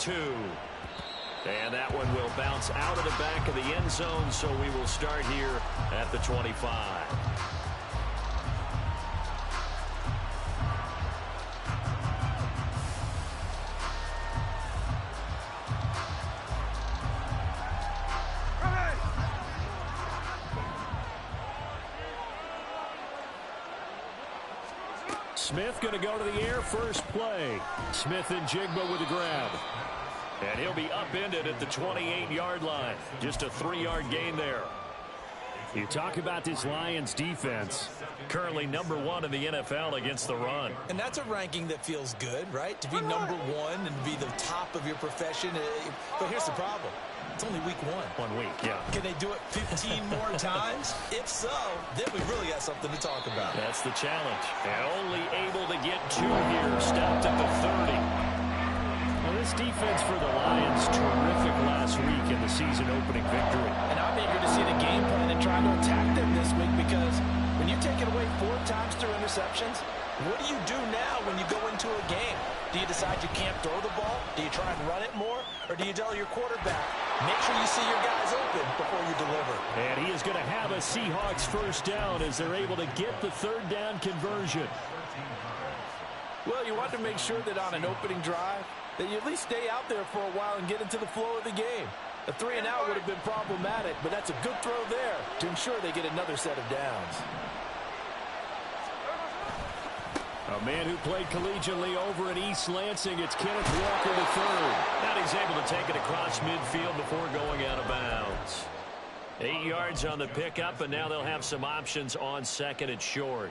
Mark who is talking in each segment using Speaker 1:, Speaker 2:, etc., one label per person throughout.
Speaker 1: 2. And that one will bounce out of the back of the end zone, so we will start here at the 25. Smith going to go to the air first play. Smith and Jigba with the grab. And he'll be upended at the 28-yard line. Just a 3-yard gain there. You talk about this Lions defense. Currently #1 in the NFL against the run.
Speaker 2: And that's a ranking that feels good, right? To be #1 and to be the top of your profession. But here's the problem. It's only week 1.
Speaker 1: 1 week, yeah.
Speaker 2: Can they do it 15 more times? If so, then we really got something to talk about.
Speaker 1: That's the challenge. And only able to get 2 here. Stopped at the 30. Well, this defense for the Lions, terrific last week in the season-opening victory.
Speaker 3: And I'm eager to see the game plan and try to attack them this week because when you take it away 4 times through interceptions, what do you do now when you go into a game? Do you decide you can't throw the ball? Do you try and run it more? Or do you tell your quarterback, make sure you see your guys open before you deliver?
Speaker 1: And he is going to have a Seahawks first down as they're able to get the 3rd down conversion.
Speaker 3: Well, you want to make sure that on an opening drive, that you at least stay out there for a while and get into the flow of the game. A 3-and-out would have been problematic, but that's a good throw there to ensure they get another set of downs.
Speaker 1: A man who played collegiately over at East Lansing, it's Kenneth Walker III. And he's able to take it across midfield before going out of bounds. 8 yards on the pickup, and now they'll have some options on 2nd and short.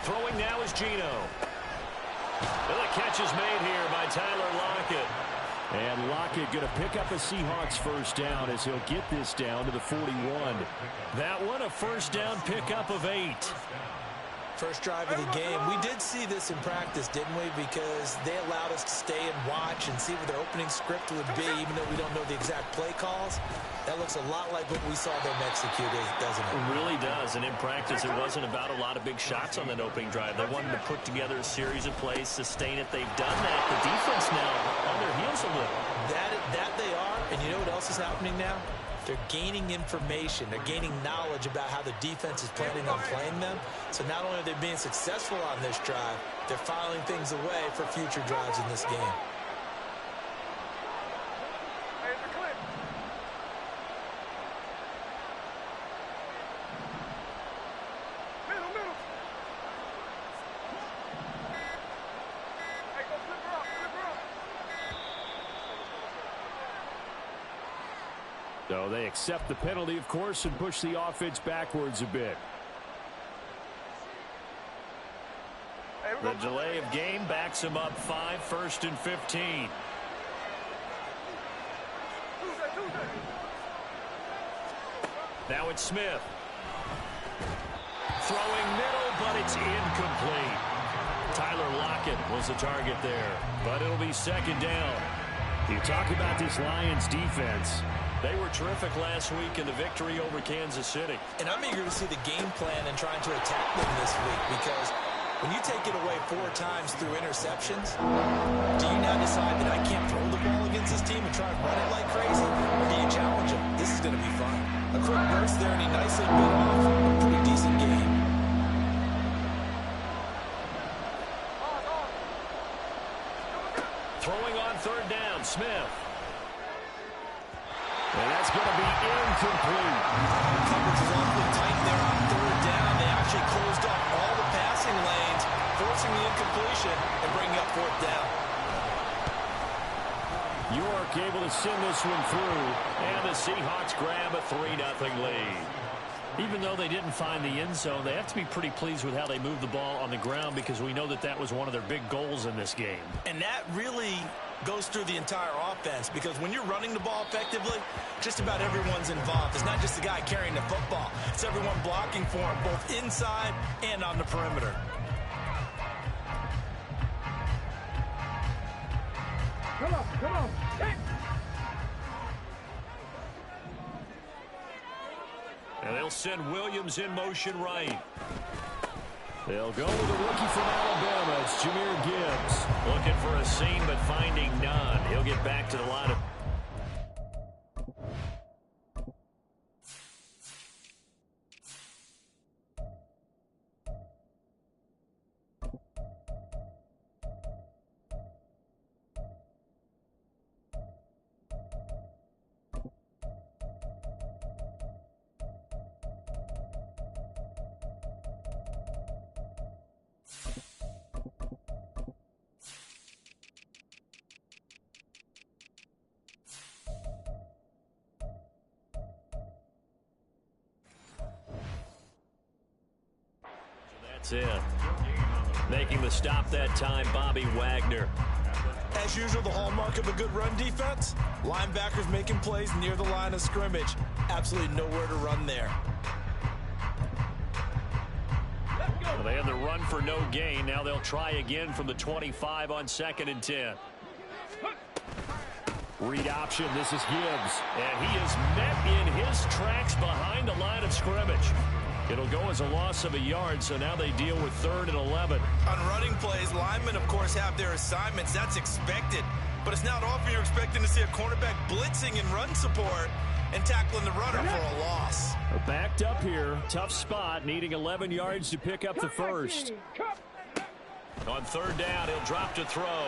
Speaker 1: Throwing now is Geno. And the catch is made here by Tyler Lockett. And Lockett going to pick up a Seahawks first down as he'll get this down to the 41. That one a first down pickup of 8.
Speaker 2: First drive of the game. We did see this in practice, didn't we? Because they allowed us to stay and watch and see what their opening script would be, even though we don't know the exact play calls. That looks a lot like what we saw them execute, doesn't it?
Speaker 1: It really does. And in practice, it wasn't about a lot of big shots on that opening drive. They wanted to put together a series of plays, sustain it. They've done that. The defense now on their heels a little.
Speaker 2: That they are. And you know what else is happening now? They're gaining information. They're gaining knowledge about how the defense is planning on playing them. So not only are they being successful on this drive, they're filing things away for future drives in this game.
Speaker 1: So they accept the penalty, of course, and push the offense backwards a bit. The delay of game backs him up 5, 1st and 15. Now it's Smith. Throwing middle, but it's incomplete. Tyler Lockett was the target there, but it'll be 2nd down. You talk about this Lions defense. They were terrific last week in the victory over Kansas City.
Speaker 2: And I'm eager to see the game plan and trying to attack them this week because when you take it away 4 times through interceptions, do you now decide that I can't throw the ball against this team and try and run it like crazy? Or do you challenge them? This is going to be fun. A quick burst there, and he nicely bit off a pretty decent game.
Speaker 1: Throwing on 3rd down, Smith. And that's going to be incomplete.
Speaker 2: Coverage is awfully tight there on 3rd down. They actually closed off all the passing lanes, forcing the incompletion and bringing up 4th down.
Speaker 1: York able to send this one through, and the Seahawks grab a 3-0 lead. Even though they didn't find the end zone, they have to be pretty pleased with how they moved the ball on the ground because we know that that was one of their big goals in this game.
Speaker 2: And that really goes through the entire offense because when you're running the ball effectively, just about everyone's involved. It's not just the guy carrying the football. It's everyone blocking for him, both inside and on the perimeter.
Speaker 4: Come on. Hey.
Speaker 1: They'll send Williams in motion right. They'll go with a rookie from Alabama. It's Jahmyr Gibbs. Looking for a seam, but finding none. He'll get back to the line of... That's it. Making the stop that time, Bobby Wagner.
Speaker 2: As usual, the hallmark of a good run defense, linebackers making plays near the line of scrimmage. Absolutely nowhere to run there.
Speaker 1: Well, they had the run for no gain. Now they'll try again from the 25 on 2nd and 10. Read option. This is Gibbs. And he is met in his tracks behind the line of scrimmage. It'll go as a loss of a yard, so now they deal with 3rd and 11.
Speaker 2: On running plays, linemen, of course, have their assignments. That's expected. But it's not often you're expecting to see a cornerback blitzing in run support and tackling the runner for a loss.
Speaker 1: Backed up here. Tough spot, needing 11 yards to pick up the first. On 3rd down, he'll drop to throw.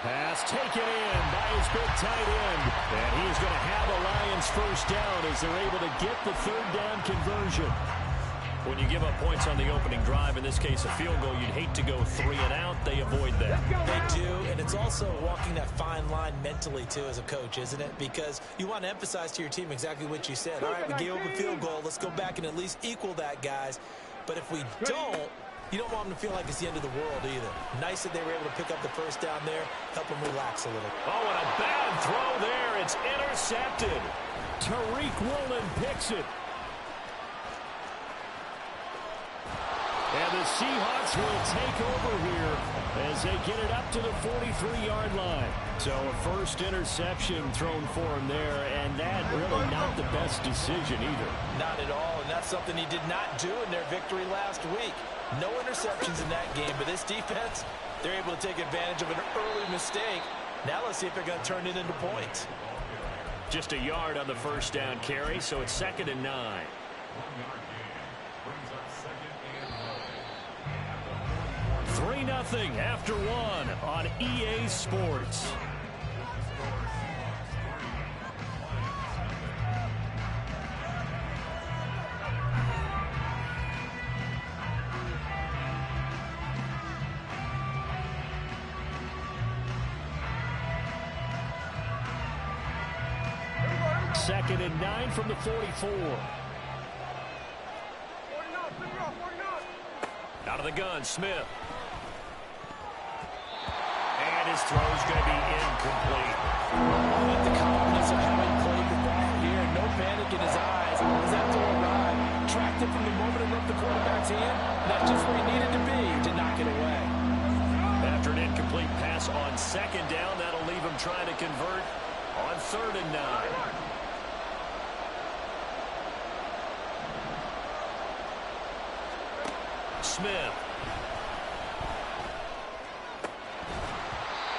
Speaker 1: Pass taken in by his big tight end. And he's going to have a Lions first down as they're able to get the 3rd down conversion. When you give up points on the opening drive, in this case a field goal, you'd hate to go 3 and out. They avoid that.
Speaker 2: They do, and it's also walking that fine line mentally, too, as a coach, isn't it? Because you want to emphasize to your team exactly what you said. All right, we gave up a field goal. Let's go back and at least equal that, guys. But if we don't, you don't want them to feel like it's the end of the world either. Nice that they were able to pick up the first down there, help them relax a little.
Speaker 1: Oh, and a bad throw there. It's intercepted. Tariq Woolen picks it. And the Seahawks will take over here as they get it up to the 43-yard line. So a first interception thrown for him there, and that really not the best decision either.
Speaker 3: Not at all, and that's something he did not do in their victory last week. No interceptions in that game, but this defense, they're able to take advantage of an early mistake. Now let's see if they're going to turn it into points.
Speaker 1: Just a yard on the first down carry, so it's 2nd and 9. Three 3-0 after one on EA Sports. Second and 9 from the 44. Out of the gun, Smith. And his throw's going to be incomplete.
Speaker 3: With the confidence of having played the ball here, no panic in his eyes as that throw arrived. Tracked it from the moment it left the quarterback's hand. That's just where he needed to be to knock it away.
Speaker 1: After an incomplete pass on second down, that'll leave him trying to convert on 3rd and 9. Smith.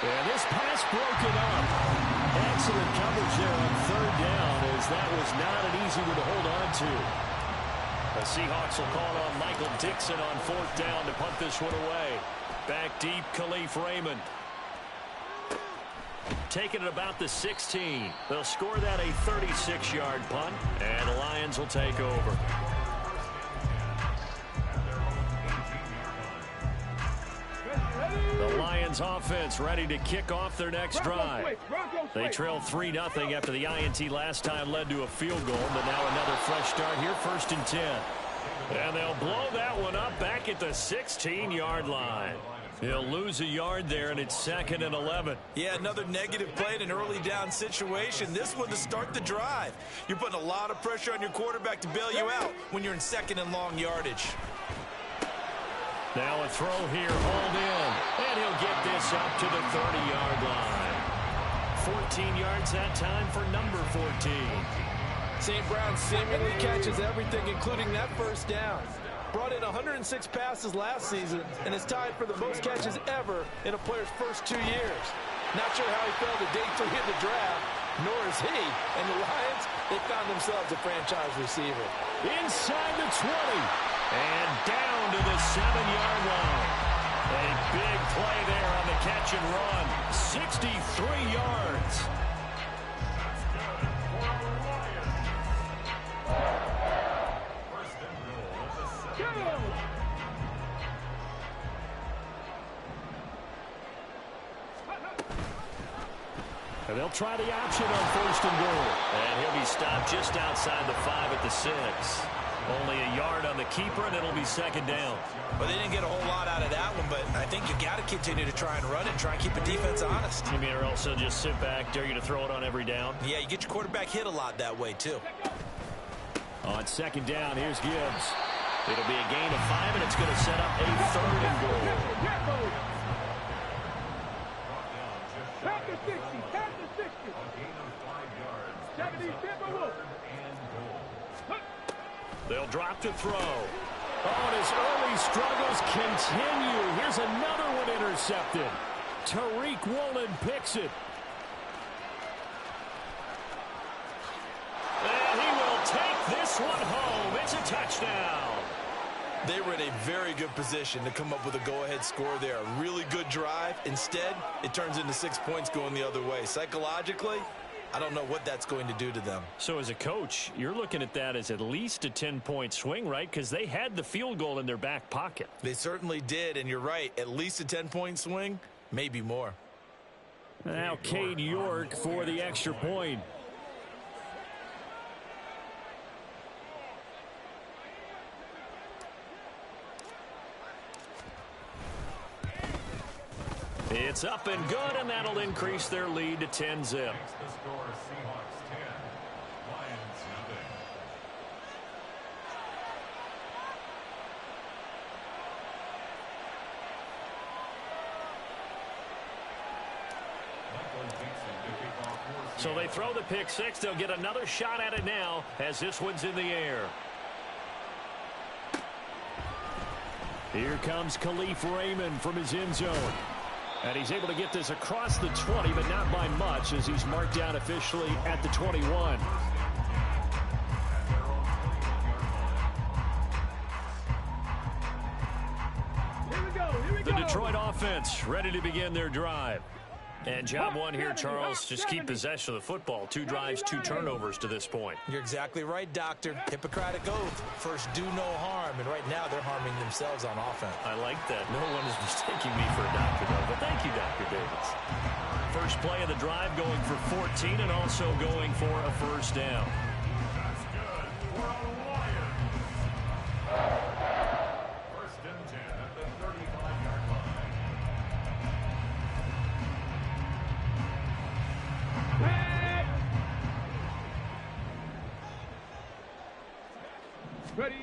Speaker 1: And this pass broken up. Excellent coverage there on 3rd down, as that was not an easy one to hold on to. The Seahawks will call on Michael Dixon on 4th down to punt this one away. Back deep, Khalif Raymond. Taking it about the 16. They'll score that a 36-yard punt, and the Lions will take over. The Lions offense ready to kick off their next drive. They trail 3-0 after the INT last time led to a field goal, but now another fresh start here, 1st and 10. And they'll blow that one up back at the 16-yard line. He'll lose a yard there, and it's 2nd and 11.
Speaker 2: Yeah, another negative play in an early down situation. This one to start the drive. You're putting a lot of pressure on your quarterback to bail you out when you're in 2nd and long yardage.
Speaker 1: Now a throw here, hauled in, and he'll get this up to the 30-yard line. 14 yards that time for number 14.
Speaker 3: St. Brown seemingly catches everything, including that first down. Brought in 106 passes last season and is tied for the most catches ever in a player's first 2 years. Not sure how he fell to day 3 of the draft, nor is he. And the Lions, they found themselves a franchise receiver.
Speaker 1: Inside the 20 and down to the 7-yard line. A big play there on the catch and run. 63 yards. And they'll try the option on 1st and goal. And he'll be stopped just outside the 5 at the 6. Only a yard on the keeper, and it'll be 2nd down.
Speaker 2: Well, they didn't get a whole lot out of that one, but I think you got to continue to try and run it and try and keep the defense honest.
Speaker 1: You mean, or also just sit back, dare you to throw it on every down?
Speaker 2: Yeah, you get your quarterback hit a lot that way, too.
Speaker 1: On 2nd down, here's Gibbs. It'll be a gain of 5, and it's going to set up a 3rd and goal. They'll drop to throw. Oh, and his early struggles continue. Here's another one intercepted. Tariq Woolen picks it. And he will take this one home. It's a touchdown.
Speaker 2: They were in a very good position to come up with a go-ahead score there. A really good drive. Instead, it turns into 6 points going the other way. Psychologically, I don't know what that's going to do to them.
Speaker 1: So as a coach, you're looking at that as at least a 10-point swing, right? Because they had the field goal in their back pocket.
Speaker 2: They certainly did, and you're right. At least a 10-point swing, maybe more.
Speaker 1: Now Cade York for the extra point. It's up and good, and that'll increase their lead to 10-zip. So they throw the pick six. They'll get another shot at it now as this one's in the air. Here comes Khalif Raymond from his end zone. And he's able to get this across the 20, but not by much as he's marked down officially at the 21. Here we go. The Detroit offense ready to begin their drive. And job one here, Charles, just keep possession of the football. 2 drives, 2 turnovers to this point.
Speaker 2: You're exactly right, Doctor. Hippocratic oath. First, do no harm. And right now, they're harming themselves on offense.
Speaker 1: I like that. No one is mistaking me for a doctor, though. But thank you, Dr. Davis. First play of the drive going for 14 and also going for a first down.
Speaker 4: First and 10 at the 35-yard line. Ready.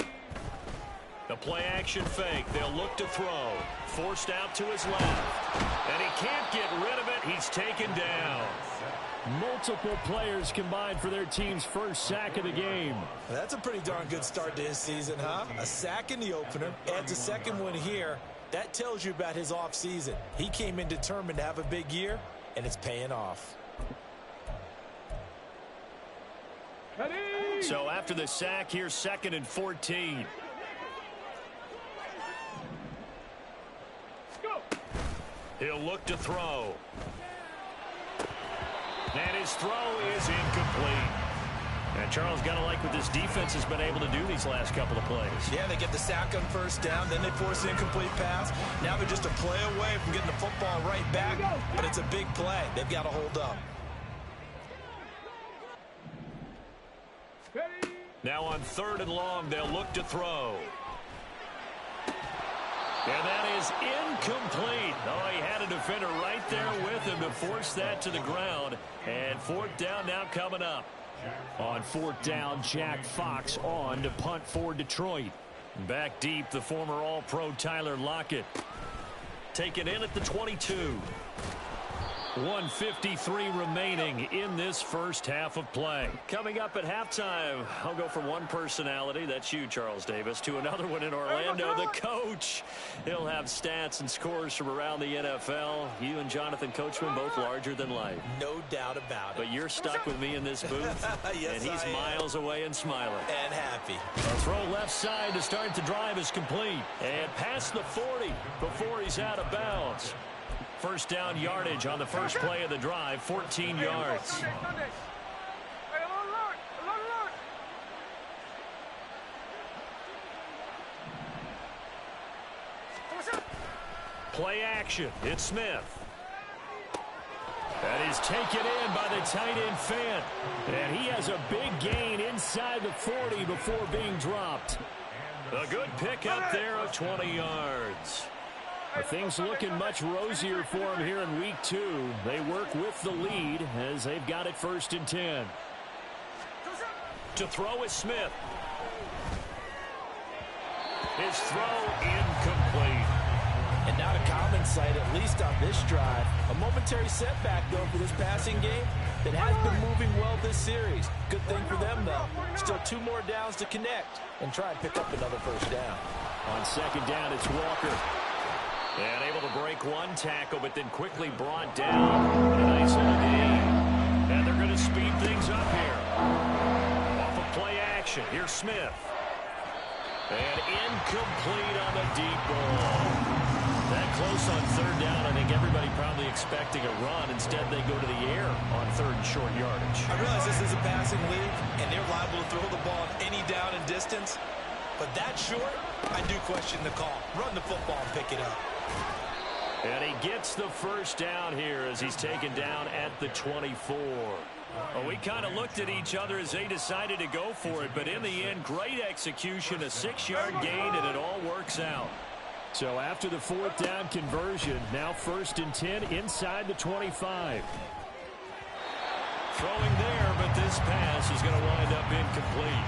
Speaker 1: The play action fake. They'll look to throw. Forced out to his left. And he can't get rid of it. He's taken down. Multiple players combined for their team's first sack of the game.
Speaker 2: That's a pretty darn good start to his season, huh? A sack in the opener, adds a second one here. That tells you about his offseason. He came in determined to have a big year, and it's paying off.
Speaker 1: So after the sack, here's 2nd and 14. He'll look to throw. And his throw is incomplete. And Charles, got to like what this defense has been able to do these last couple of plays.
Speaker 2: Yeah, they get the sack on first down, then they force the incomplete pass. Now they're just a play away from getting the football right back, but it's a big play. They've got to hold up.
Speaker 1: Now on 3rd and long, they'll look to throw. And that is incomplete. Oh, he had a defender right there with him to force that to the ground. And 4th down now coming up. On 4th down, Jack Fox on to punt for Detroit. Back deep, the former All-Pro Tyler Lockett. Taken in at the 22. 1:53 remaining in this first half of play. Coming up at halftime, I'll go from one personality, that's you, Charles Davis, to another one in Orlando, the coach. He'll have stats and scores from around the NFL. You and Jonathan Coachman both larger than life.
Speaker 2: No doubt about it.
Speaker 1: But you're stuck with me in this booth,
Speaker 2: yes,
Speaker 1: and he's miles away and smiling.
Speaker 2: And happy.
Speaker 1: A throw left side to start the drive is complete. And past the 40 before he's out of bounds. First down yardage on the first play of the drive, 14 yards. Play action. It's Smith. And he's taken in by the tight end Fant. And he has a big gain inside the 40 before being dropped. A good pickup there of 20 yards. Things looking much rosier for him here in week 2. They work with the lead as they've got it 1st and 10. To throw is Smith. His throw incomplete.
Speaker 3: And not a common sight, at least on this drive. A momentary setback, though, for this passing game that has been moving well this series. Good thing for them, though. Still 2 more downs to connect and try and pick up another first down.
Speaker 1: On 2nd down, it's Walker. And able to break one tackle, but then quickly brought down. A nice little gain. And they're going to speed things up here. Off of play action. Here's Smith. And incomplete on the deep ball. That close on 3rd down. I think everybody probably expecting a run. Instead, they go to the air on 3rd and short yardage.
Speaker 2: I realize this is a passing league, and they're liable to throw the ball any down and distance. But that short, I do question the call. Run the football and pick it up.
Speaker 1: And he gets the first down here as he's taken down at the 24. Well, we kind of looked at each other as they decided to go for it. But in the end, great execution, a 6-yard gain, and it all works out. So after the 4th down conversion, now 1st and 10 inside the 25. Throwing there, but this pass is going to wind up incomplete.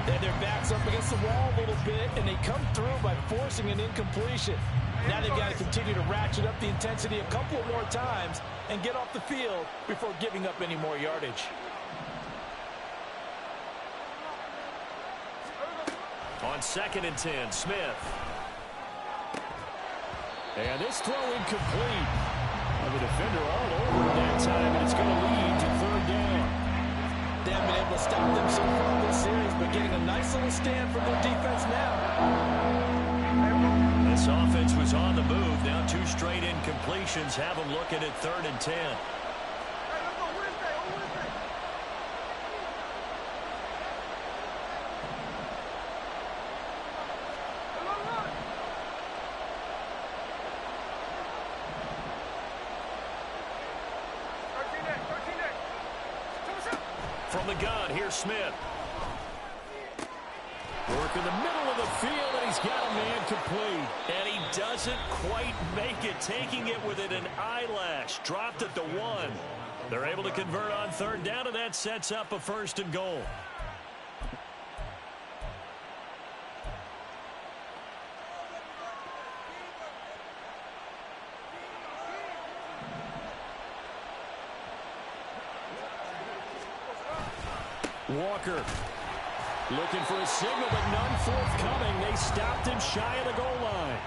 Speaker 3: And their back's up against the wall a little bit, and they come through by forcing an incompletion. Now they've got to continue to ratchet up the intensity a couple more times and get off the field before giving up any more yardage.
Speaker 1: On 2nd and 10, Smith. And this throw incomplete. And the defender all over that time, and it's going to lead to 3rd down.
Speaker 3: They haven't been able to stop them so far this series, but getting a nice little stand from their defense now.
Speaker 1: This offense was on the move. Now 2 straight incompletions have them looking at 3rd and 10. From the gun, here's Smith. Work in the middle of the field, and he's got a man complete. And he doesn't quite make it, taking it within an eyelash. Dropped at the 1. They're able to convert on 3rd down, and that sets up a 1st and goal. Walker looking for a signal, but none forthcoming. They stopped him shy of the goal line.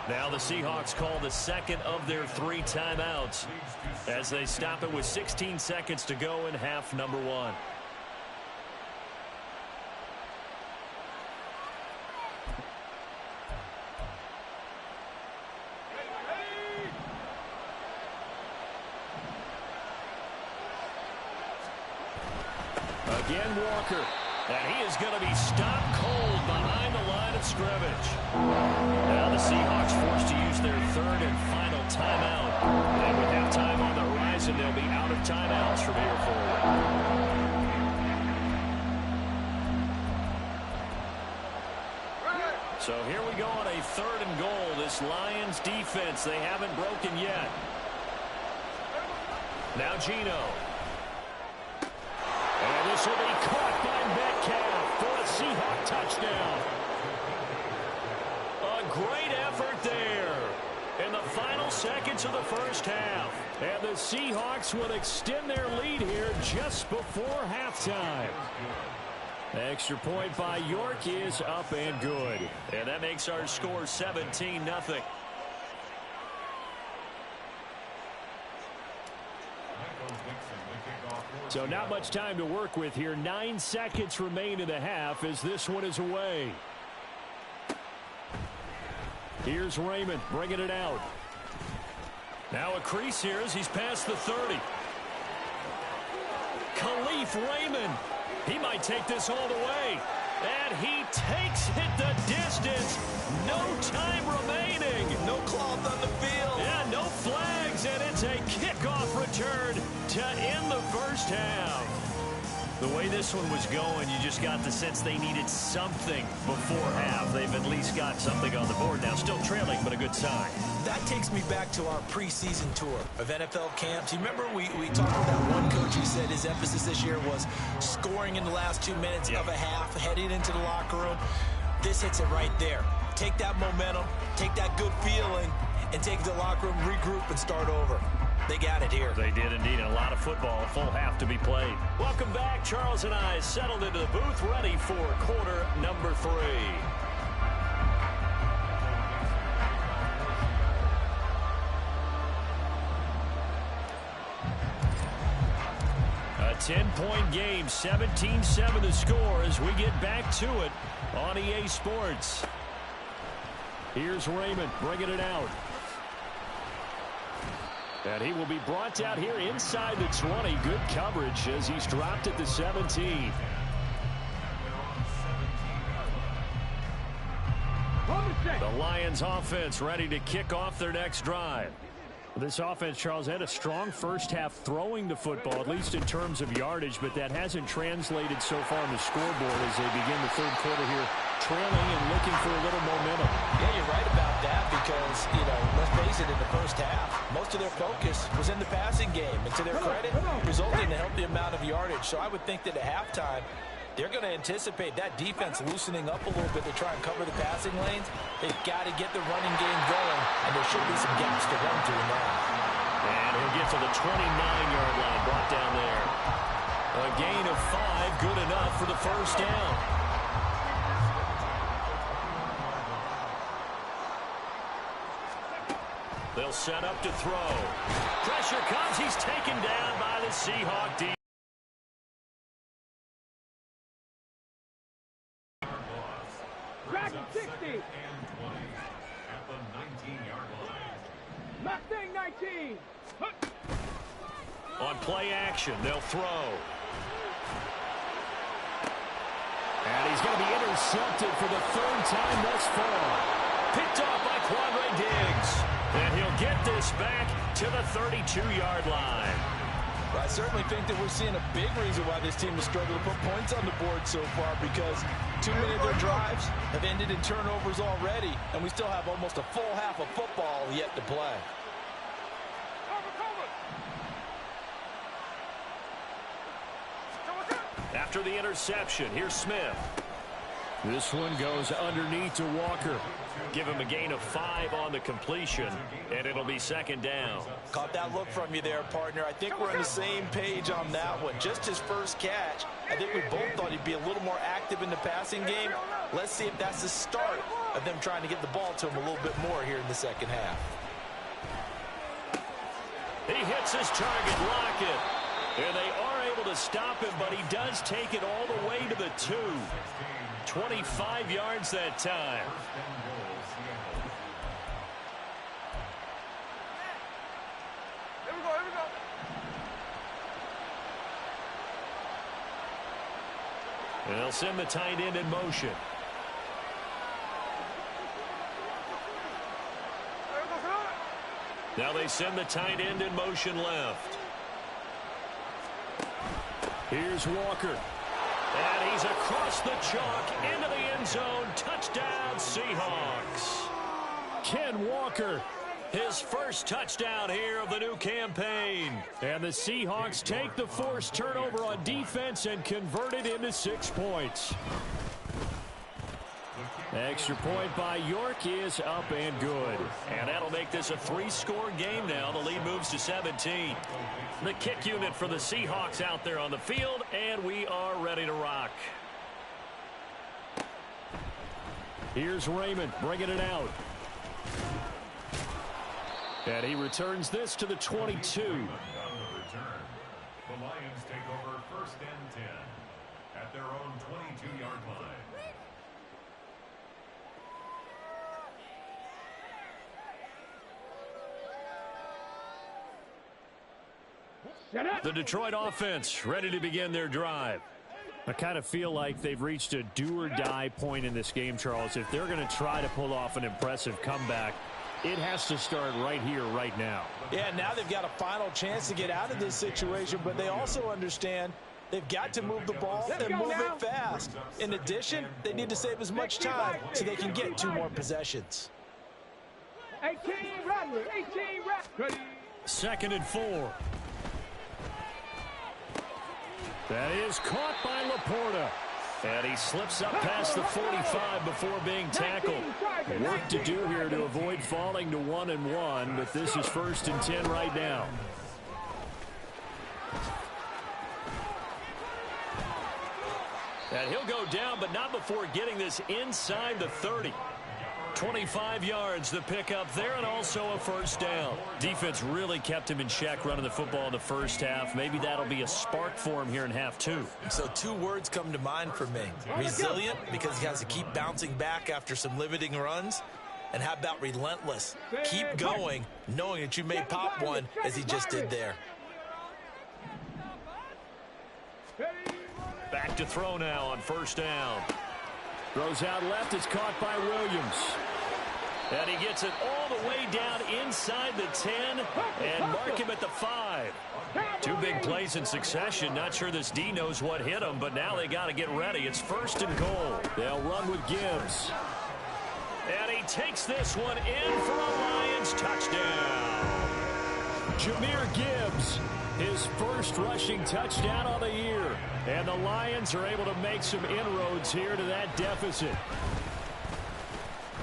Speaker 1: Now the Seahawks call the 2nd of their 3 timeouts as they stop it with 16 seconds to go in half number 1. Again, Walker. And he is going to be stopped cold behind the line of scrimmage. Now the Seahawks forced to use their 3rd and final timeout. And with halftime on the horizon, they'll be out of timeouts from here forward. So here we go on a 3rd and goal. This Lions defense, they haven't broken yet. Now Geno. And this will be caught by Metcalf for a Seahawk touchdown. A great effort there in the final seconds of the first half. And the the Seahawks will extend their lead here just before halftime. Extra point by York is up and good. And that makes our score 17-0. So not much time to work with here. 9 seconds remain in the half as this one is away. Here's Raymond bringing it out. Now a crease here as he's past the 30. Khalif Raymond. He might take this all the way. And he takes it the distance. No time remaining.
Speaker 2: No cloth on the field.
Speaker 1: Yeah, no flags, and it's a kickoff return to end the first half. The way this one was going, you just got the sense they needed something before half. They've at least got something on the board now. Still trailing, but a good sign.
Speaker 2: That takes me back to our preseason tour of NFL camps. You remember we talked with that one coach who said his emphasis this year was scoring in the last 2 minutes of a half, heading into the locker room. This hits it right there. Take that momentum, take that good feeling, and take it to the locker room, regroup, and start over. They got it here.
Speaker 1: They did indeed. A lot of football, a full half to be played. Welcome back. Charles and I settled into the booth, ready for quarter number 3. A 10-point game, 17-7 the score as we get back to it on EA Sports. Here's Raymond bringing it out. And he will be brought down here inside the 20. Good coverage as he's dropped at the 17. The Lions offense ready to kick off their next drive. This offense, Charles, had a strong first half throwing the football, at least in terms of yardage, but that hasn't translated so far on the scoreboard as they begin the third quarter here, trailing and looking for a little momentum.
Speaker 3: Yeah, you're right about that because, let's face it, in the first half, most of their focus was in the passing game. And to their credit, resulted in a healthy amount of yardage. So I would think that at halftime, they're going to anticipate that defense loosening up a little bit to try and cover the passing lanes. They've got to get the running game going, and there should be some gaps to run through now.
Speaker 1: And he'll get to the 29-yard line, brought down there. A gain of 5, good enough for the first down. They'll set up to throw. Pressure comes. He's taken down by the Seahawk defense.
Speaker 5: Back 60.
Speaker 4: And 20 at the 19-yard line.
Speaker 5: Mustang 19.
Speaker 1: On play action, they'll throw. And he's going to be intercepted for the 3rd time thus far. Picked off by Quandre Diggs. And he'll get this back to the 32-yard line.
Speaker 3: I certainly think that we're seeing a big reason why this team has struggled to put points on the board so far, because too many of their drives have ended in turnovers already, and we still have almost a full half of football yet to play.
Speaker 1: After the interception, here's Smith. This one goes underneath to Walker. Give him a gain of 5 on the completion, and it'll be 2nd down.
Speaker 3: Caught that look from you there, partner. I think we're on the same page on that one. Just his first catch, I think we both thought he'd be a little more active in the passing game. Let's see if that's the start of them trying to get the ball to him a little bit more here in the second half.
Speaker 1: He hits his target, Lockett. And they are able to stop him, but he does take it all the way to the 2. 25 yards that time.
Speaker 5: Here we go, here we go.
Speaker 1: And they'll send the tight end in motion. Now they send the tight end in motion left. Here's Walker. And he's across the chalk into the end zone. Touchdown, Seahawks. Ken Walker, his first touchdown here of the new campaign. And the Seahawks take the forced turnover on defense and convert it into 6 points. Extra point by York is up and good. And that'll make this a 3-score game now. The lead moves to 17. The kick unit for the Seahawks out there on the field, and we are ready to rock. Here's Raymond bringing it out. And he returns this to the 22.
Speaker 4: The Lions take over 1st and 10 at their own 22-yard line.
Speaker 1: The Detroit offense ready to begin their drive. I kind of feel like they've reached a do-or-die point in this game, Charles. If they're going to try to pull off an impressive comeback, it has to start right here, right now.
Speaker 3: Yeah, now they've got a final chance to get out of this situation, but they also understand they've got to move the ball and move it fast. In addition, they need to save as much time so they can get 2 more possessions.
Speaker 5: 18 Rattler, 18 Rattler.
Speaker 1: 2nd and 4. That is caught by Laporta. And he slips up past the 45 before being tackled. Work to do here to avoid falling to 1-1, but this is 1st and 10 right now. And he'll go down, but not before getting this inside the 30. 25 yards the pickup there, and also a 1st down. Defense really kept him in check running the football in the 1st half. Maybe that'll be a spark for him here in half 2.
Speaker 2: So 2 words come to mind for me. Resilient, because he has to keep bouncing back after some limiting runs. And how about relentless? Keep going, knowing that you may pop one as he just did there.
Speaker 1: Back to throw now on 1st down. Throws out left. It's caught by Williams. And he gets it all the way down inside the 10 and mark him at the 5. 2 big plays in succession. Not sure this D knows what hit him, but now they got to get ready. It's 1st and goal. They'll run with Gibbs. And he takes this one in for a Lions touchdown. Jahmyr Gibbs, his 1st rushing touchdown of the year. And the Lions are able to make some inroads here to that deficit.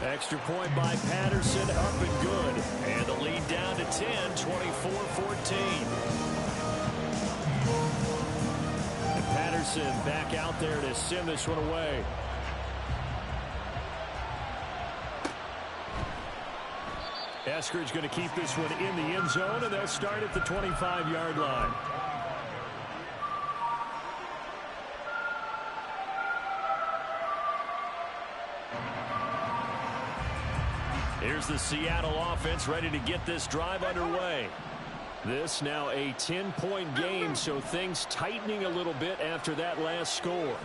Speaker 1: Extra point by Patterson, up and good. And the lead down to 10, 24-14. And Patterson back out there to send this one away. Eskridge going to keep this one in the end zone, and they'll start at the 25-yard line. Here's the Seattle offense ready to get this drive underway. This now a 10-point game, so things tightening a little bit after that last score.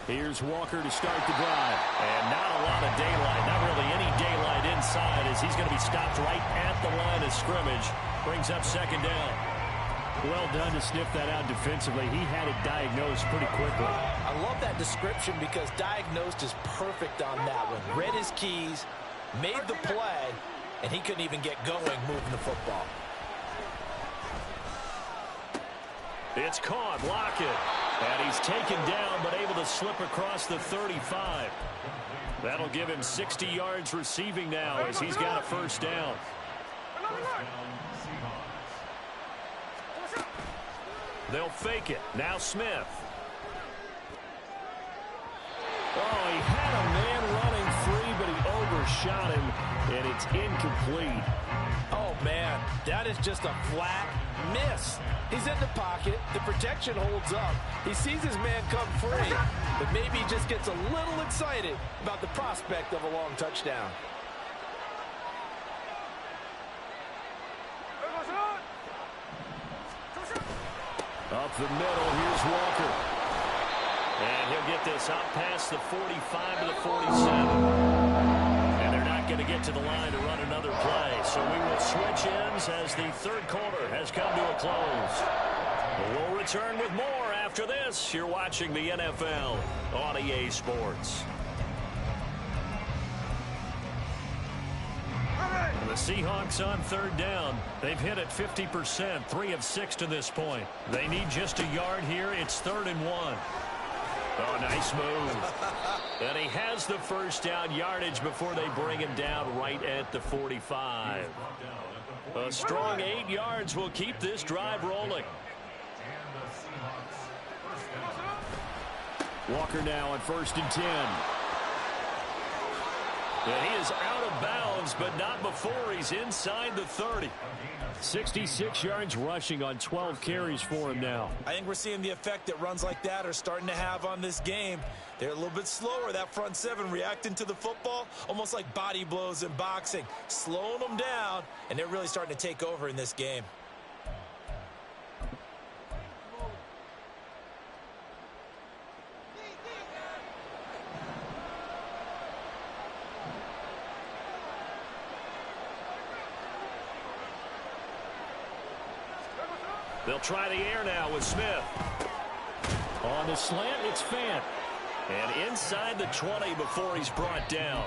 Speaker 1: Here's Walker to start the drive. And not a lot of daylight, not really any daylight inside, as he's going to be stopped right at the line of scrimmage. Brings up 2nd down. Well done to sniff that out defensively. He had it diagnosed pretty quickly.
Speaker 3: I love that description because diagnosed is perfect on that one. Read his keys, made the play, and he couldn't even get going moving the football.
Speaker 1: It's caught, Lockett. And he's taken down, but able to slip across the 35. That'll give him 60 yards receiving now as he's got a 1st down. They'll fake it. Now Smith. Oh, he had a man running free, but he overshot him, and it's incomplete.
Speaker 3: Oh, man, that is just a flat miss. He's in the pocket. The protection holds up. He sees his man come free, but maybe he just gets a little excited about the prospect of a long touchdown.
Speaker 1: Up the middle, here's Walker. And he'll get this out past the 45 to the 47. And they're not going to get to the line to run another play. So we will switch ends as the 3rd quarter has come to a close. We'll return with more after this. You're watching the NFL on EA Sports. The Seahawks on 3rd down. They've hit it 50%, 3 of 6 to this point. They need just a yard here. It's 3rd and 1. Oh, nice move. And he has the first down yardage before they bring him down right at the 45. A strong 8 yards will keep this drive rolling. Walker now on 1st and 10. And he is out of bounds, but not before he's inside the 30. 66 yards rushing on 12 carries for him now.
Speaker 2: I think we're seeing the effect that runs like that are starting to have on this game. They're a little bit slower, that front seven, reacting to the football, almost like body blows in boxing, slowing them down, and they're really starting to take over in this game.
Speaker 1: They'll try the air now with Smith. On the slant, it's Fant. And inside the 20 before he's brought down.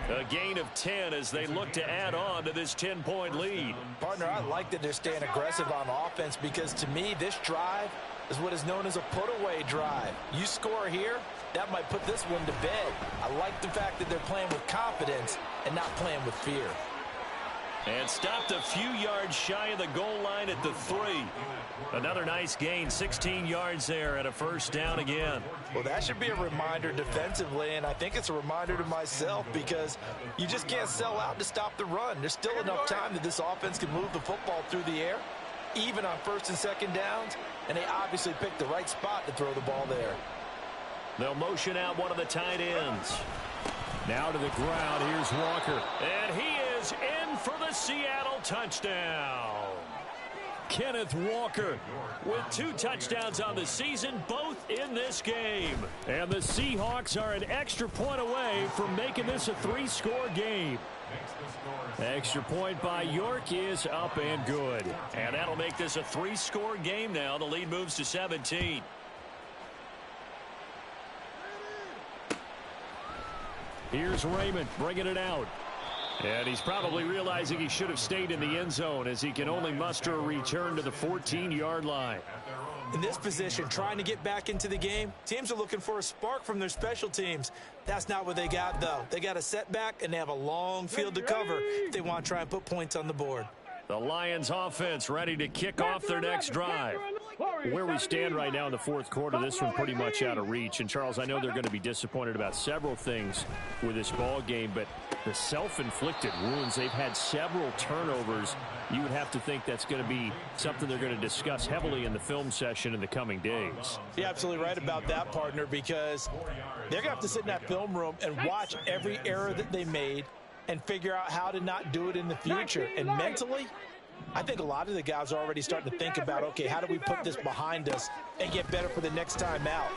Speaker 1: A gain of 10 as they look to add on to this 10-point lead.
Speaker 2: Partner, I like that they're staying aggressive on offense because to me, this drive is what is known as a put-away drive. You score here, that might put this one to bed. I like the fact that they're playing with confidence and not playing with fear.
Speaker 1: And stopped a few yards shy of the goal line at the 3. Another nice gain, 16 yards there, and a first down again.
Speaker 2: Well, that should be a reminder defensively, and I think it's a reminder to myself because you just can't sell out to stop the run. There's still enough time that this offense can move the football through the air, even on 1st and 2nd downs, and they obviously picked the right spot to throw the ball there.
Speaker 1: They'll motion out one of the tight ends. Now to the ground, here's Walker. And he is in for the Seattle touchdown. Kenneth Walker with 2 touchdowns on the season, both in this game. And the Seahawks are an extra point away from making this a 3-score game. Extra point by York is up and good. And that'll make this a 3-score game now. The lead moves to 17. Here's Raymond bringing it out. And he's probably realizing he should have stayed in the end zone as he can only muster a return to the 14-yard line.
Speaker 2: In this position, trying to get back into the game, teams are looking for a spark from their special teams. That's not what they got, though. They got a setback, and they have a long field to cover if they want to try and put points on the board.
Speaker 1: The Lions offense ready to kick off their next drive. Where we stand right now in the 4th quarter, this one pretty much out of reach. And, Charles, I know they're going to be disappointed about several things with this ball game, but the self-inflicted wounds, they've had several turnovers. You would have to think that's going to be something they're going to discuss heavily in the film session in the coming days.
Speaker 2: You're absolutely right about that, partner, because they're going to have to sit in that film room and watch every error that they made and figure out how to not do it in the future. And mentally, I think a lot of the guys are already starting to think about, okay, how do we put this behind us and get better for the next time out?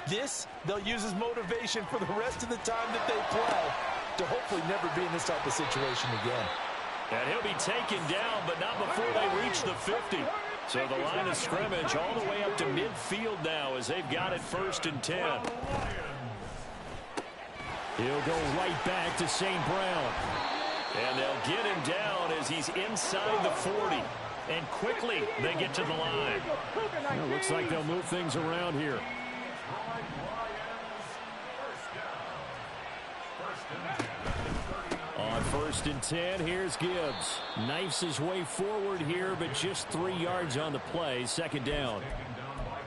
Speaker 2: This, they'll use as motivation for the rest of the time that they play to hopefully never be in this type of situation again.
Speaker 1: And he'll be taken down, but not before they reach the 50. So the line of scrimmage all the way up to midfield now as they've got it 1st and 10. He'll go right back to St. Brown. And they'll get him down as he's inside the 40. And quickly they get to the line. Well, looks like they'll move things around here. On 1st and 10, here's Gibbs. Knifes his way forward here, but just 3 yards on the play. 2nd down.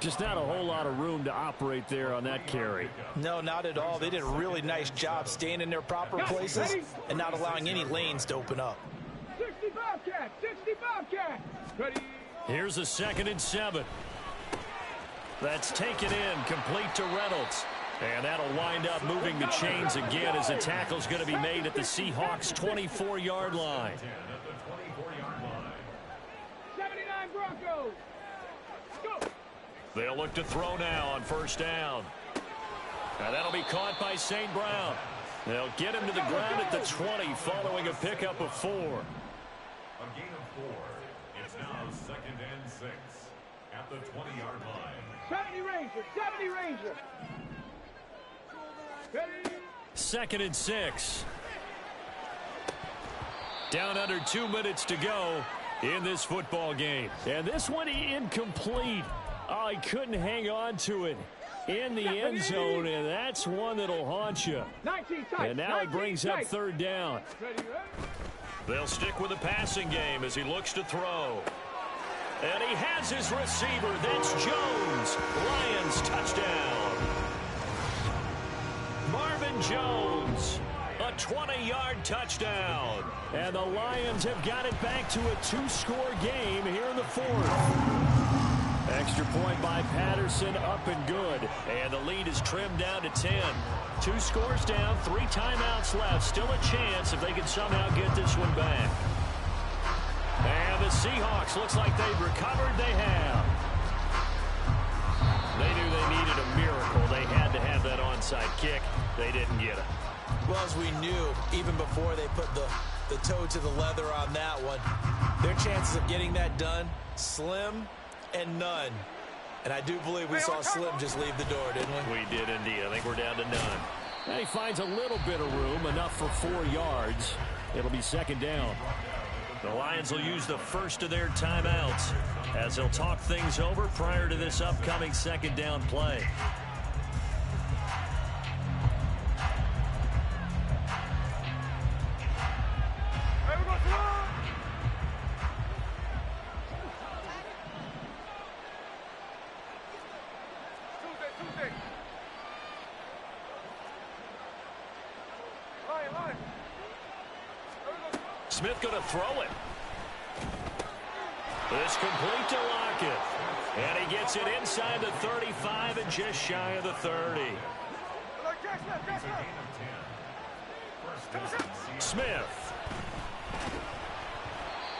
Speaker 1: Just not a whole lot of room to operate there on that carry.
Speaker 2: No, not at all. They did a really nice job staying in their proper places and not allowing any lanes to open up.
Speaker 5: 65 cat, 65 cat. Ready.
Speaker 1: Here's a 2nd and 7. That's taken in, complete to Reynolds. And that'll wind up moving the chains again as the tackle's going to be made at the Seahawks' 24-yard line.
Speaker 5: 79 Broncos. Go.
Speaker 1: They'll look to throw now on 1st down. And that'll be caught by St. Brown. They'll get him to the ground at the 20 following a pickup of 4.
Speaker 4: A gain of 4. It's now 2nd and 6 at the 20-yard line.
Speaker 5: 70 Ranger, 70 Ranger. Ready.
Speaker 1: 2nd and 6. Down under 2 minutes to go in this football game. And this one incomplete. Oh, he couldn't hang on to it in the end zone, and that's one that'll haunt you. And now it brings up third down. They'll stick with the passing game as he looks to throw. And he has his receiver. That's Jones. Lions touchdown. Marvin Jones, a 20-yard touchdown. And the Lions have got it back to a 2-score game here in the fourth. Extra point by Patterson, up and good. And the lead is trimmed down to 10. 2 scores down, 3 timeouts left. Still a chance if they can somehow get this one back. And the Seahawks, looks like they've recovered. They have. They knew they needed a miracle. They had to have that onside kick. They didn't get it.
Speaker 2: Well, as we knew, even before they put the toe to the leather on that one, their chances of getting that done, slim and none. And I do believe we saw Slim just leave the door, didn't we?
Speaker 1: We did indeed. I think we're down to none. And he finds a little bit of room, enough for 4 yards. It'll be second down. The Lions will use the first of their timeouts as they'll talk things over prior to this upcoming second down play. Smith going to throw it. It's complete to Lockett. And he gets it inside the 35 and just shy of the 30. Smith.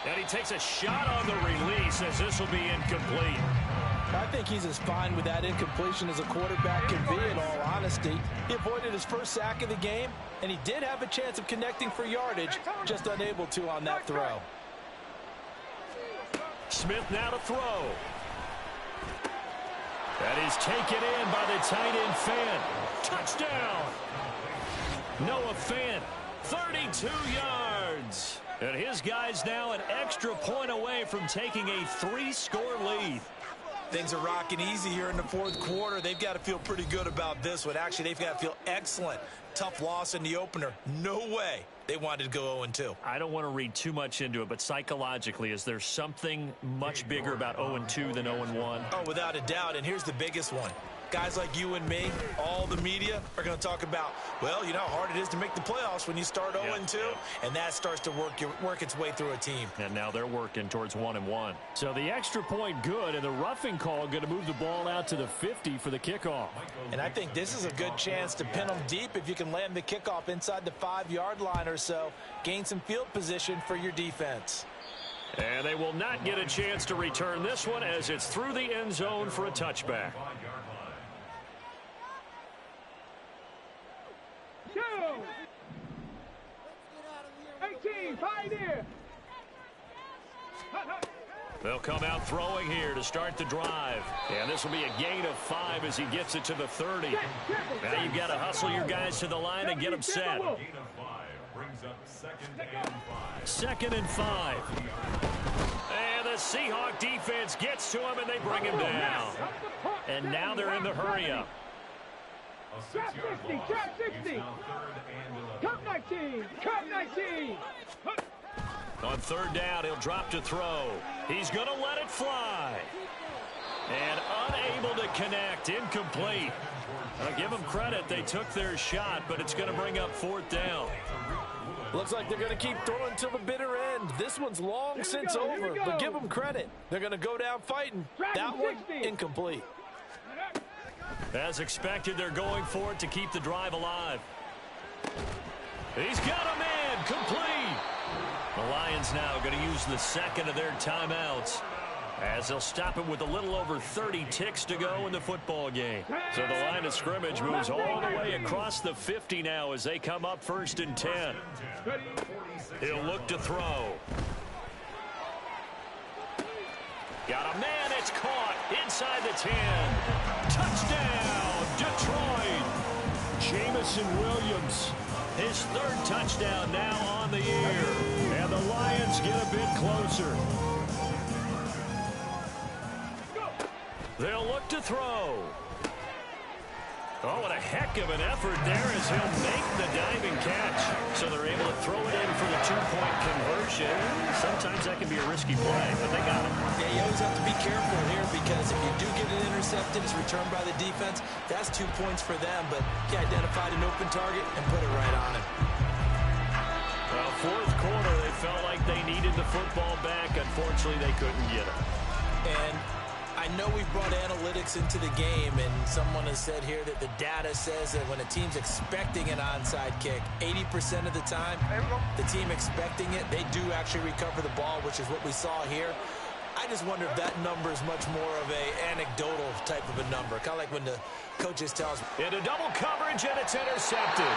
Speaker 1: And he takes a shot on the release as this will be incomplete.
Speaker 3: I think he's as fine with that incompletion as a quarterback can be, in all honesty. He avoided his first sack of the game, and he did have a chance of connecting for yardage, just unable to on that throw.
Speaker 1: Smith now to throw. That is taken in by the tight end Fant. Touchdown! Noah Fant, 32 yards. And his guys now an extra point away from taking a 3-score lead.
Speaker 2: Things are rocking easy here in the fourth quarter. They've got to feel pretty good about this one. Actually, they've got to feel excellent. Tough loss in the opener. No way they wanted to go 0-2.
Speaker 1: I don't want to read too much into it, but psychologically, is there something much bigger about 0-2 than 0-1?
Speaker 2: Oh, without a doubt, and here's the biggest one. Guys like you and me, all the media, are going to talk about, well, you know how hard it is to make the playoffs when you start 0-2, and that starts to work its way through a team.
Speaker 1: And now they're working towards 1-1. So the extra point good, and the roughing call going to move the ball out to the 50 for the kickoff.
Speaker 2: And I think this is a good chance to pin them deep if you can land the kickoff inside the 5-yard line or so. Gain some field position for your defense.
Speaker 1: And they will not get a chance to return this one as it's through the end zone for a touchback.
Speaker 5: 18, pioneer.
Speaker 1: They'll come out throwing here to start the drive. And this will be a gain of 5 as he gets it to the 30. Now you've got to hustle your guys to the line and get them set.
Speaker 4: Gain of 5 brings up 2nd and 5.
Speaker 1: 2nd and 5. And the Seahawk defense gets to him and they bring him down. And now they're in the hurry-up.
Speaker 5: Trap 60, trap 60. Cup 19, cup 19.
Speaker 1: On third down, he'll drop to throw. He's going to let it fly. And unable to connect, incomplete. I'll give them credit. They took their shot, but it's going to bring up 4th down.
Speaker 3: Looks like they're going to keep throwing till the bitter end. This one's long since over, but give them credit. They're going to go down fighting. That one, incomplete.
Speaker 1: As expected, they're going for it to keep the drive alive. He's got a man, complete. The Lions now going to use the second of their timeouts as they'll stop it with a little over 30 ticks to go in the football game. So the line of scrimmage moves all the way across the 50 now as they come up 1st and 10. He'll look to throw. Got a man, it's caught inside the 10. Touchdown, Detroit. Jamison Williams, his 3rd touchdown now on the year. And the Lions get a bit closer. They'll look to throw. Oh, what a heck of an effort there as he'll make the diving catch. So they're able to throw it in for the two-point conversion. Sometimes that can be a risky play, but they got it.
Speaker 2: Yeah, you always have to be careful here because if you do get it intercepted, it's returned by the defense. That's 2 points for them, but he identified an open target and put it right on him.
Speaker 1: Well, fourth quarter, they felt like they needed the football back. Unfortunately, they couldn't get it.
Speaker 2: And I know we brought analytics into the game, and someone has said here that the data says that when a team's expecting an onside kick, 80% of the time, the team expecting it, they do actually recover the ball, which is what we saw here. I just wonder if that number is much more of a anecdotal type of a number, kind of like when the coaches tell us.
Speaker 1: Into double coverage, and it's intercepted.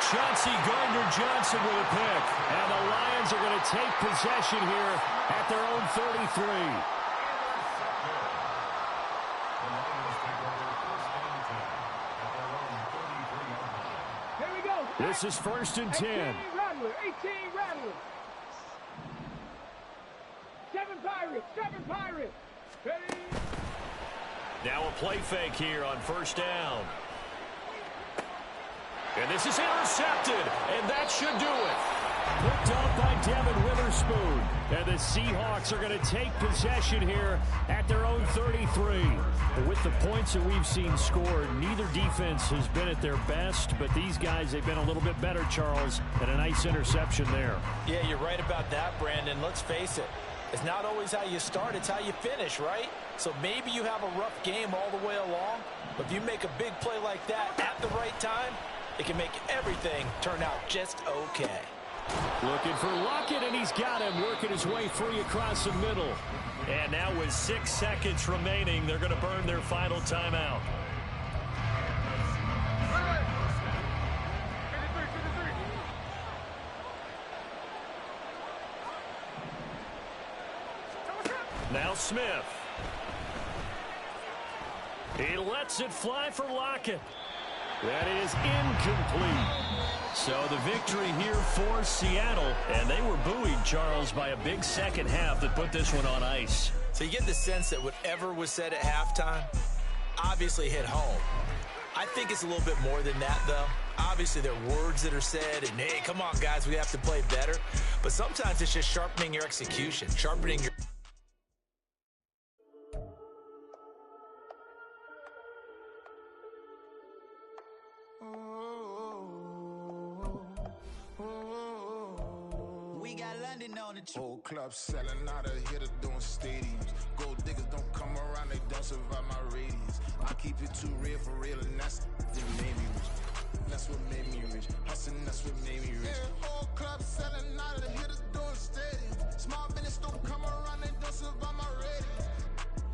Speaker 1: Chauncey Gardner-Johnson with a pick, and the Lions are going to take possession here at their own 33. This is 1st and 10.
Speaker 5: 18 Rattler. 18 Rattler. 7 Pirates. 7 Pirates. Ready?
Speaker 1: Now a play fake here on 1st down. And this is intercepted, and that should do it. Picked up by Devin Witherspoon. And the Seahawks are going to take possession here at their own 33. With the points that we've seen scored, neither defense has been at their best, but these guys, they've been a little bit better, Charles, and a nice interception there.
Speaker 3: Yeah, you're right about that, Brandon. Let's face it. It's not always how you start, it's how you finish, right? So maybe you have a rough game all the way along, but if you make a big play like that at the right time, it can make everything turn out just okay.
Speaker 1: Looking for Lockett, and he's got him, working his way free across the middle. And now with 6 seconds remaining, they're going to burn their final timeout. Now Smith. He lets it fly for Lockett. That is incomplete. So the victory here for Seattle, and they were buoyed, Charles, by a big second half that put this one on ice.
Speaker 2: So you get the sense that whatever was said at halftime obviously hit home. I think it's a little bit more than that, though. Obviously, there are words that are said, and, hey, come on, guys, we have to play better. But sometimes it's just sharpening your execution, sharpening your...
Speaker 6: Whole club selling out of hitter doing stadiums. Gold diggers don't come around, they don't survive my radius. I keep it too real for real, and that's what made me rich. That's what made me rich. Hustling, that's what made me rich. Yeah, whole club selling out of hitters doing stadiums. Small business don't come around, they don't survive my radius.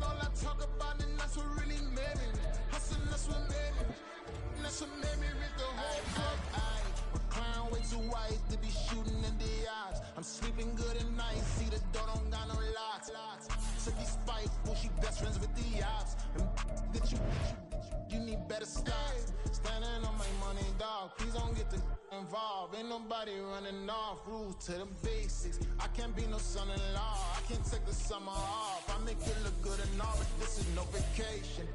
Speaker 6: All I talk about, and that's what really made me rich. Hustling, that's what made me rich. That's what made me rich. The whole club, clown way too white to be shooting in the eyes. I'm sleeping good at night, see the door don't got no locks. Tricky spiteful, she best friends with the ops. That you need better stocks. Standing on my money, dog. Please don't get the involved. Ain't nobody running off. Rules to the basics. I can't be no son-in-law. I can't take the summer off. I make it look good and all, but this is no vacation.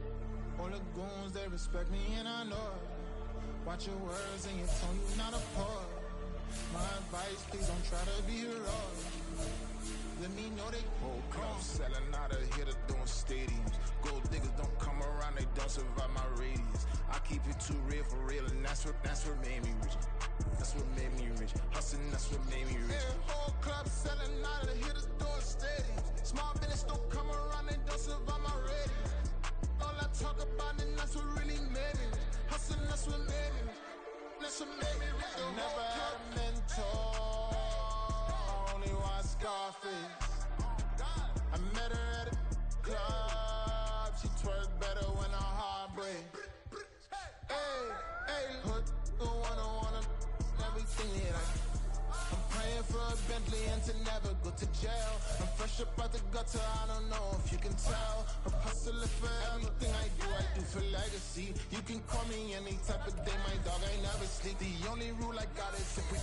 Speaker 6: All the goons, they respect me and I know it. Watch your words and your tone, you not a poet. My advice, please don't try to be heroic. Let me know they whole club selling out of hitter doing stadiums. Gold diggers don't come around, they don't survive my radius. I keep it too real for real, and that's what made me rich. That's what made me rich. Hustling, that's what made me rich. Yeah, whole club selling out of hitters doing stadiums. Small business don't come around, they don't survive my radius. All I talk about, and that's what really made me rich. Hustling, that's what made me rich. That's what made me rich. I never had a mentor. I only watch Scarface. I met her at a club. She twerk better when her heart breaks. Hey, put the one on everything that I'm praying for a Bentley and to never go to jail. I'm fresh up out the gutter, I don't know if you can tell. I'm hustling for everything I do for legacy. You can call me any type of day, my dog, I never sleep. The only rule I got is if we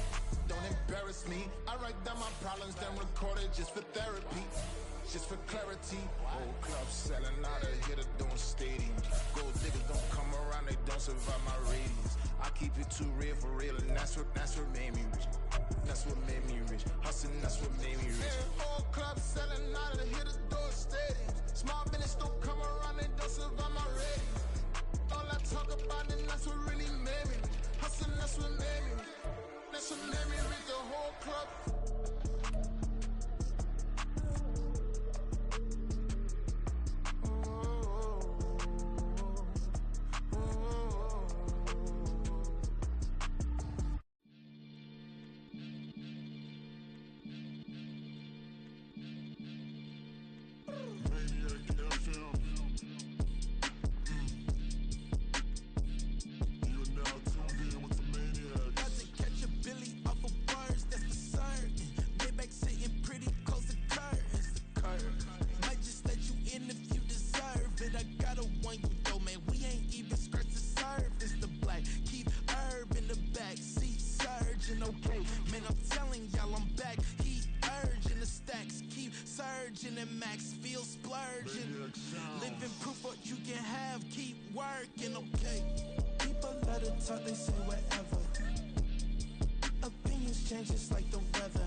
Speaker 6: don't embarrass me. I write down my problems, then record it just for therapy. Just for clarity, whole club selling out of hitter doing stadiums. Gold diggers don't come around, they don't survive my radius. I keep it too real for real, and that's what made me rich. That's what made me rich. Hustling, that's what made me rich. Whole club selling out of hitter doing stadiums. Small business don't come around, they don't survive my radius. All I talk about, and that's what really made me rich. Hustling, that's what made me rich. That's what made me rich. The whole club.
Speaker 7: And max feel splurging. Living proof what you can have, keep working, okay? People let it talk, they say whatever. Opinions change just like the weather.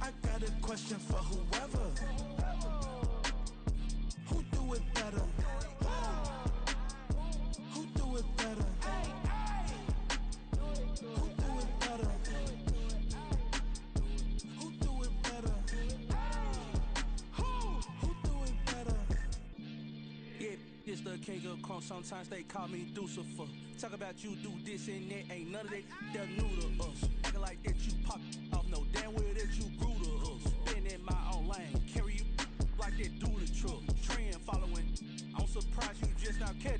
Speaker 7: I got a question for whoever. Who do it better? Who do it better? Who do it better? Who do it better?
Speaker 8: This the king of crunk, sometimes they call me Lucifer. Talk about you do this and that, ain't none of that, they're new to us. Acting like that you pop off, no damn well that you grew to us. Been in my own lane, carry you like that do the truck. Trend following, I'm surprised you just now catch